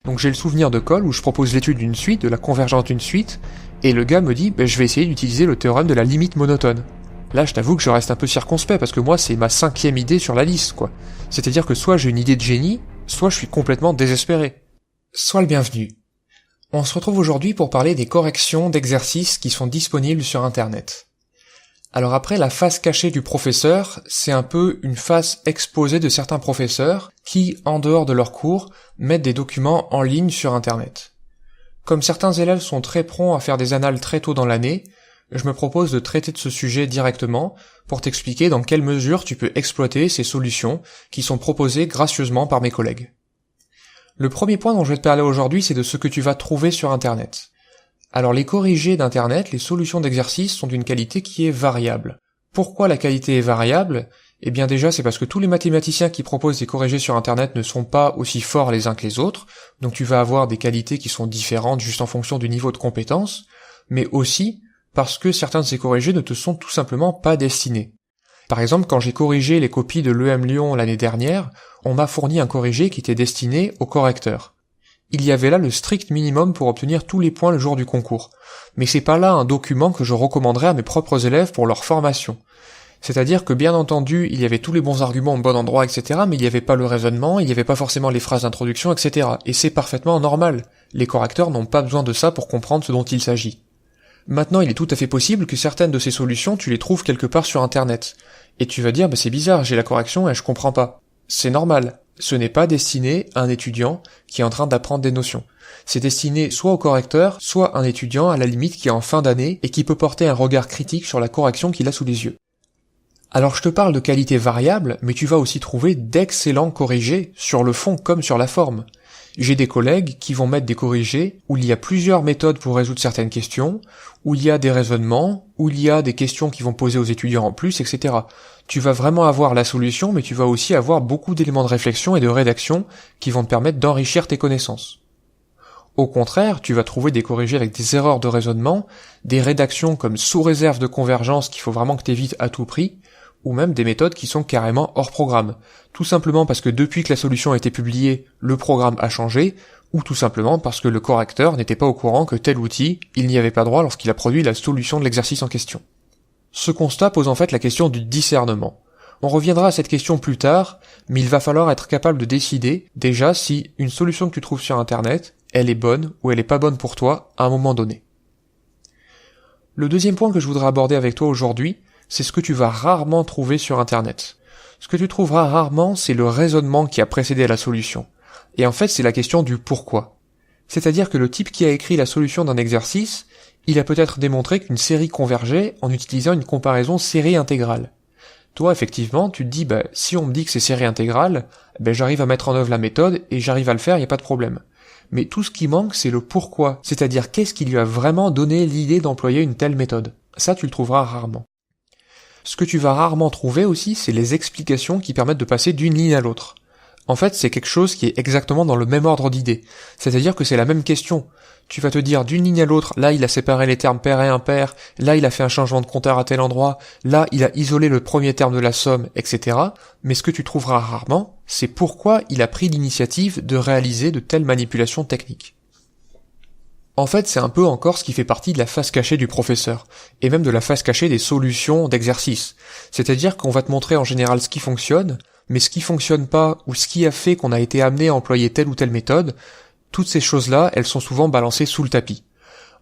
Donc j'ai le souvenir de colle où je propose l'étude d'une suite, de la convergence d'une suite, et le gars me dit je vais essayer d'utiliser le théorème de la limite monotone. Là je t'avoue que je reste un peu circonspect parce que moi c'est ma 5e idée sur la liste quoi. C'est-à-dire que soit j'ai une idée de génie, soit je suis complètement désespéré. Sois le bienvenu. On se retrouve aujourd'hui pour parler des corrections d'exercices qui sont disponibles sur internet. Alors après, la face cachée du professeur, c'est un peu une face exposée de certains professeurs qui, en dehors de leurs cours, mettent des documents en ligne sur internet. Comme certains élèves sont très prompts à faire des annales très tôt dans l'année, je me propose de traiter de ce sujet directement pour t'expliquer dans quelle mesure tu peux exploiter ces solutions qui sont proposées gracieusement par mes collègues. Le premier point dont je vais te parler aujourd'hui, c'est de ce que tu vas trouver sur internet. Alors les corrigés d'internet, les solutions d'exercice sont d'une qualité qui est variable. Pourquoi la qualité est variable ? Eh bien déjà c'est parce que tous les mathématiciens qui proposent des corrigés sur internet ne sont pas aussi forts les uns que les autres, donc tu vas avoir des qualités qui sont différentes juste en fonction du niveau de compétence, mais aussi parce que certains de ces corrigés ne te sont tout simplement pas destinés. Par exemple, quand j'ai corrigé les copies de l'EM Lyon l'année dernière, on m'a fourni un corrigé qui était destiné au correcteur. Il y avait là le strict minimum pour obtenir tous les points le jour du concours. Mais c'est pas là un document que je recommanderais à mes propres élèves pour leur formation. C'est-à-dire que bien entendu, il y avait tous les bons arguments au bon endroit, etc., mais il n'y avait pas le raisonnement, il n'y avait pas forcément les phrases d'introduction, etc. Et c'est parfaitement normal. Les correcteurs n'ont pas besoin de ça pour comprendre ce dont il s'agit. Maintenant, il est tout à fait possible que certaines de ces solutions, tu les trouves quelque part sur internet. Et tu vas dire, c'est bizarre, j'ai la correction et je comprends pas. C'est normal. Ce n'est pas destiné à un étudiant qui est en train d'apprendre des notions. C'est destiné soit au correcteur, soit à un étudiant à la limite qui est en fin d'année et qui peut porter un regard critique sur la correction qu'il a sous les yeux. Alors je te parle de qualité variable, mais tu vas aussi trouver d'excellents corrigés sur le fond comme sur la forme. J'ai des collègues qui vont mettre des corrigés où il y a plusieurs méthodes pour résoudre certaines questions, où il y a des raisonnements, où il y a des questions qui vont poser aux étudiants en plus, etc. Tu vas vraiment avoir la solution, mais tu vas aussi avoir beaucoup d'éléments de réflexion et de rédaction qui vont te permettre d'enrichir tes connaissances. Au contraire, tu vas trouver des corrigés avec des erreurs de raisonnement, des rédactions comme sous réserve de convergence qu'il faut vraiment que tu évites à tout prix, ou même des méthodes qui sont carrément hors programme. Tout simplement parce que depuis que la solution a été publiée, le programme a changé, ou tout simplement parce que le correcteur n'était pas au courant que tel outil, il n'y avait pas droit lorsqu'il a produit la solution de l'exercice en question. Ce constat pose en fait la question du discernement. On reviendra à cette question plus tard, mais il va falloir être capable de décider, déjà, si une solution que tu trouves sur internet, elle est bonne ou elle est pas bonne pour toi à un moment donné. Le deuxième point que je voudrais aborder avec toi aujourd'hui, c'est ce que tu vas rarement trouver sur internet. Ce que tu trouveras rarement, c'est le raisonnement qui a précédé la solution. Et en fait, c'est la question du pourquoi. C'est-à-dire que le type qui a écrit la solution d'un exercice, il a peut-être démontré qu'une série convergeait en utilisant une comparaison série intégrale. Toi, effectivement, tu te dis, si on me dit que c'est série intégrale, j'arrive à mettre en œuvre la méthode et j'arrive à le faire, il n'y a pas de problème. Mais tout ce qui manque, c'est le pourquoi. C'est-à-dire qu'est-ce qui lui a vraiment donné l'idée d'employer une telle méthode. Ça, tu le trouveras rarement. Ce que tu vas rarement trouver aussi, c'est les explications qui permettent de passer d'une ligne à l'autre. En fait, c'est quelque chose qui est exactement dans le même ordre d'idées. C'est-à-dire que c'est la même question. Tu vas te dire d'une ligne à l'autre, là il a séparé les termes pair et impair, là il a fait un changement de compteur à tel endroit, là il a isolé le premier terme de la somme, etc. Mais ce que tu trouveras rarement, c'est pourquoi il a pris l'initiative de réaliser de telles manipulations techniques. En fait, c'est un peu encore ce qui fait partie de la face cachée du professeur, et même de la face cachée des solutions d'exercice. C'est-à-dire qu'on va te montrer en général ce qui fonctionne, mais ce qui fonctionne pas, ou ce qui a fait qu'on a été amené à employer telle ou telle méthode, toutes ces choses-là, elles sont souvent balancées sous le tapis.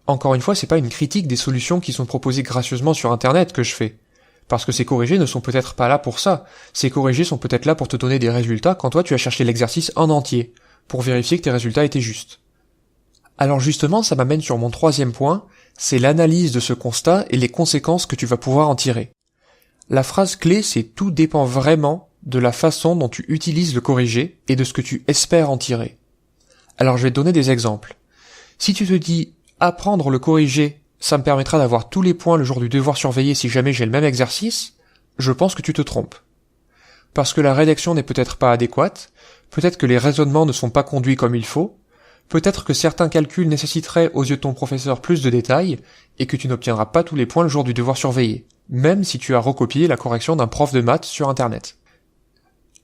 Encore une fois, c'est pas une critique des solutions qui sont proposées gracieusement sur internet que je fais. Parce que ces corrigés ne sont peut-être pas là pour ça. Ces corrigés sont peut-être là pour te donner des résultats quand toi tu as cherché l'exercice en entier, pour vérifier que tes résultats étaient justes. Alors justement, ça m'amène sur mon troisième point, c'est l'analyse de ce constat et les conséquences que tu vas pouvoir en tirer. La phrase clé, c'est tout dépend vraiment de la façon dont tu utilises le corrigé et de ce que tu espères en tirer. Alors je vais te donner des exemples. Si tu te dis « apprendre le corrigé, ça me permettra d'avoir tous les points le jour du devoir surveillé si jamais j'ai le même exercice », je pense que tu te trompes. Parce que la rédaction n'est peut-être pas adéquate, peut-être que les raisonnements ne sont pas conduits comme il faut, peut-être que certains calculs nécessiteraient aux yeux de ton professeur plus de détails, et que tu n'obtiendras pas tous les points le jour du devoir surveillé, même si tu as recopié la correction d'un prof de maths sur internet.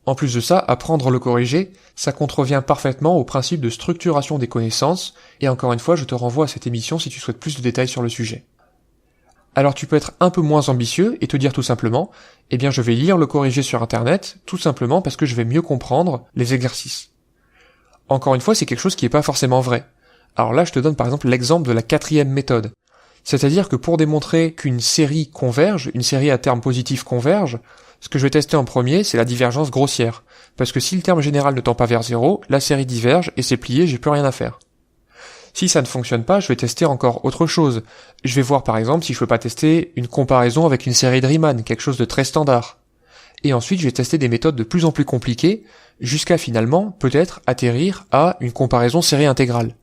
En plus de ça, apprendre le corriger, ça contrevient parfaitement au principe de structuration des connaissances, et encore une fois, je te renvoie à cette émission si tu souhaites plus de détails sur le sujet. Alors tu peux être un peu moins ambitieux et te dire tout simplement, eh bien je vais lire le corrigé sur internet, tout simplement parce que je vais mieux comprendre les exercices. Encore une fois, c'est quelque chose qui n'est pas forcément vrai. Alors là, je te donne par exemple l'exemple de la 4e méthode. C'est-à-dire que pour démontrer qu'une série converge, une série à terme positif converge, ce que je vais tester en premier, c'est la divergence grossière. Parce que si le terme général ne tend pas vers 0, la série diverge et c'est plié, j'ai plus rien à faire. Si ça ne fonctionne pas, je vais tester encore autre chose. Je vais voir par exemple si je peux pas tester une comparaison avec une série de Riemann, quelque chose de très standard. Et ensuite, je vais tester des méthodes de plus en plus compliquées, jusqu'à finalement, peut-être, atterrir à une comparaison série intégrale.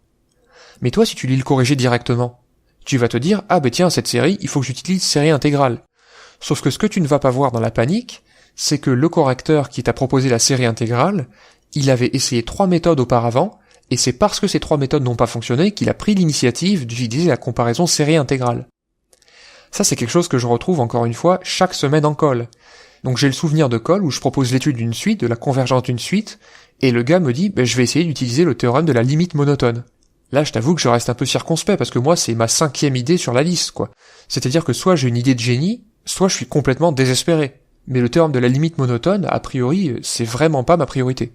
Mais toi, si tu lis le corrigé directement, tu vas te dire, ah ben tiens, cette série, il faut que j'utilise série intégrale. Sauf que ce que tu ne vas pas voir dans la panique, c'est que le correcteur qui t'a proposé la série intégrale, il avait essayé 3 méthodes auparavant, et c'est parce que ces 3 méthodes n'ont pas fonctionné qu'il a pris l'initiative d'utiliser la comparaison série intégrale. Ça, c'est quelque chose que je retrouve encore une fois chaque semaine en colle. Donc j'ai le souvenir de colle où je propose l'étude d'une suite, de la convergence d'une suite, et le gars me dit, ben je vais essayer d'utiliser le théorème de la limite monotone. Là, je t'avoue que je reste un peu circonspect, parce que moi, c'est ma 5e idée sur la liste, quoi. C'est-à-dire que soit j'ai une idée de génie, soit je suis complètement désespéré. Mais le théorème de la limite monotone, a priori, c'est vraiment pas ma priorité.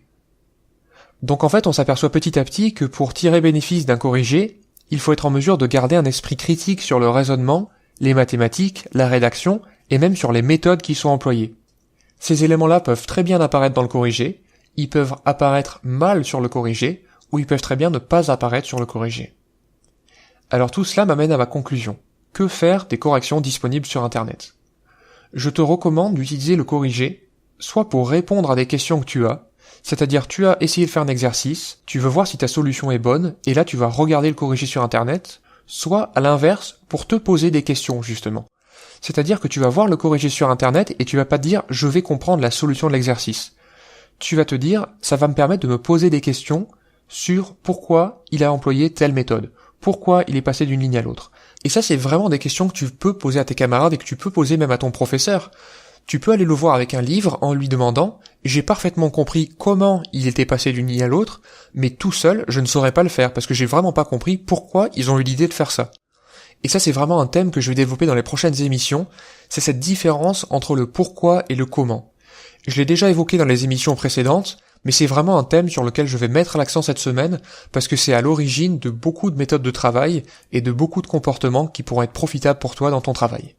Donc en fait, on s'aperçoit petit à petit que pour tirer bénéfice d'un corrigé, il faut être en mesure de garder un esprit critique sur le raisonnement, les mathématiques, la rédaction, et même sur les méthodes qui sont employées. Ces éléments-là peuvent très bien apparaître dans le corrigé, ils peuvent apparaître mal sur le corrigé, ou ils peuvent très bien ne pas apparaître sur le corrigé. Alors tout cela m'amène à ma conclusion. Que faire des corrections disponibles sur Internet ? Je te recommande d'utiliser le corrigé, soit pour répondre à des questions que tu as, c'est-à-dire tu as essayé de faire un exercice, tu veux voir si ta solution est bonne, et là tu vas regarder le corrigé sur Internet, soit à l'inverse, pour te poser des questions justement. C'est-à-dire que tu vas voir le corrigé sur Internet et tu vas pas te dire « je vais comprendre la solution de l'exercice ». Tu vas te dire « ça va me permettre de me poser des questions sur pourquoi il a employé telle méthode, pourquoi il est passé d'une ligne à l'autre ». Et ça, c'est vraiment des questions que tu peux poser à tes camarades et que tu peux poser même à ton professeur. Tu peux aller le voir avec un livre en lui demandant « j'ai parfaitement compris comment il était passé d'une ligne à l'autre, mais tout seul, je ne saurais pas le faire parce que j'ai vraiment pas compris pourquoi ils ont eu l'idée de faire ça ». Et ça, c'est vraiment un thème que je vais développer dans les prochaines émissions, c'est cette différence entre le pourquoi et le comment. Je l'ai déjà évoqué dans les émissions précédentes, mais c'est vraiment un thème sur lequel je vais mettre l'accent cette semaine, parce que c'est à l'origine de beaucoup de méthodes de travail et de beaucoup de comportements qui pourront être profitables pour toi dans ton travail.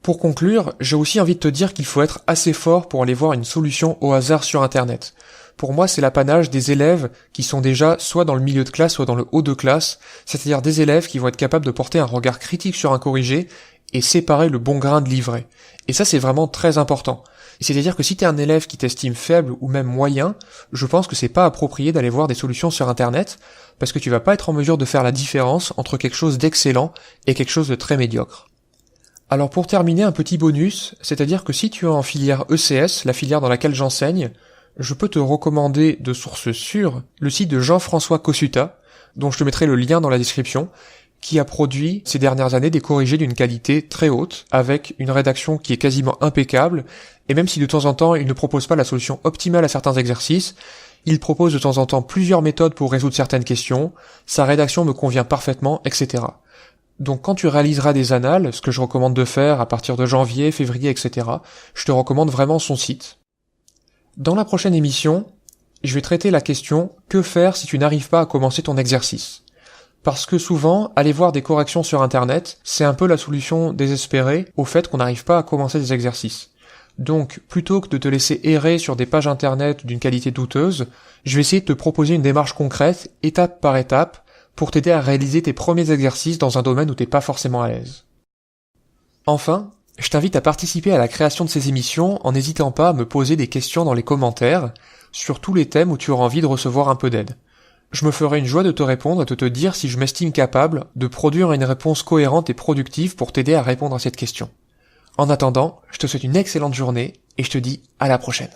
Pour conclure, j'ai aussi envie de te dire qu'il faut être assez fort pour aller voir une solution au hasard sur Internet. Pour moi, c'est l'apanage des élèves qui sont déjà soit dans le milieu de classe, soit dans le haut de classe, c'est-à-dire des élèves qui vont être capables de porter un regard critique sur un corrigé et séparer le bon grain de l'ivraie. Et ça, c'est vraiment très important. C'est-à-dire que si t'es un élève qui t'estime faible ou même moyen, je pense que c'est pas approprié d'aller voir des solutions sur Internet, parce que tu vas pas être en mesure de faire la différence entre quelque chose d'excellent et quelque chose de très médiocre. Alors pour terminer, un petit bonus, c'est-à-dire que si tu es en filière ECS, la filière dans laquelle j'enseigne, je peux te recommander de source sûre le site de Jean-François Cossuta, dont je te mettrai le lien dans la description, qui a produit ces dernières années des corrigés d'une qualité très haute, avec une rédaction qui est quasiment impeccable, et même si de temps en temps il ne propose pas la solution optimale à certains exercices, il propose de temps en temps plusieurs méthodes pour résoudre certaines questions, sa rédaction me convient parfaitement, etc. Donc quand tu réaliseras des annales, ce que je recommande de faire à partir de janvier, février, etc., je te recommande vraiment son site. Dans la prochaine émission, je vais traiter la question « Que faire si tu n'arrives pas à commencer ton exercice ?» Parce que souvent, aller voir des corrections sur Internet, c'est un peu la solution désespérée au fait qu'on n'arrive pas à commencer des exercices. Donc, plutôt que de te laisser errer sur des pages Internet d'une qualité douteuse, je vais essayer de te proposer une démarche concrète, étape par étape, pour t'aider à réaliser tes premiers exercices dans un domaine où t'es pas forcément à l'aise. Enfin, je t'invite à participer à la création de ces émissions en n'hésitant pas à me poser des questions dans les commentaires sur tous les thèmes où tu auras envie de recevoir un peu d'aide. Je me ferai une joie de te répondre et de te dire si je m'estime capable de produire une réponse cohérente et productive pour t'aider à répondre à cette question. En attendant, je te souhaite une excellente journée et je te dis à la prochaine.